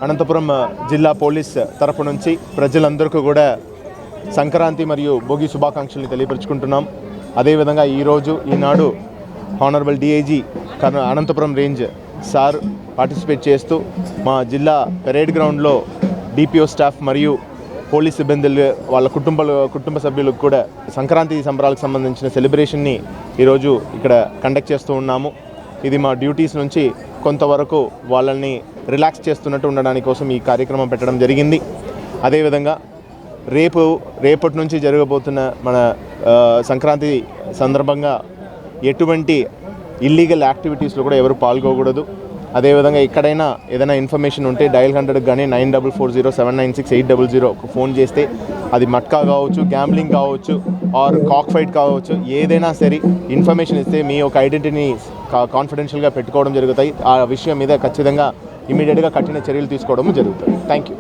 అనంతపురం జిల్లా పోలీస్ తరపు నుంచి ప్రజలందరికీ కూడా సంక్రాంతి మరియు భోగి శుభాకాంక్షల్ని తెలియపరుచుకుంటున్నాం. అదేవిధంగా ఈనాడు honourable DIG Anantapuram range sir participate చేస్తూ మా జిల్లా పెరేడ్ గ్రౌండ్లో డిపిఓ స్టాఫ్ మరియు పోలీస్ సిబ్బందులు వాళ్ళ కుటుంబ సభ్యులకు కూడా సంక్రాంతి సంబరాలకు సంబంధించిన సెలబ్రేషన్ని ఈరోజు ఇక్కడ కండక్ట్ చేస్తూ ఉన్నాము. ఇది మా డ్యూటీస్ నుంచి కొంతవరకు వాళ్ళని రిలాక్స్ చేస్తున్నట్టు ఉండడానికి కోసం ఈ కార్యక్రమం పెట్టడం జరిగింది. అదేవిధంగా రేపటి నుంచి జరగబోతున్న మన సంక్రాంతి సందర్భంగా ఎటువంటి ఇల్లీగల్ యాక్టివిటీస్లో కూడా ఎవరు పాల్గొకూడదు. అదేవిధంగా ఎక్కడైనా ఏదైనా ఇన్ఫర్మేషన్ ఉంటే డయల్ 100 కానీ 94407996 ఫోన్ చేస్తే అది మట్కా కావచ్చు, గ్యాంబ్లింగ్ కావచ్చు, ఆర్ కాక్ ఫైట్ కావచ్చు, ఏదైనా సరే ఇన్ఫర్మేషన్ ఇస్తే మీ యొక్క ఐడెంటిటీని కాన్ఫిడెన్షియల్గా పెట్టుకోవడం జరుగుతాయి. ఆ విషయం మీద ఖచ్చితంగా ఇమీడియట్గా కఠిన చర్యలు తీసుకోవడం జరుగుతుంది. Thank you.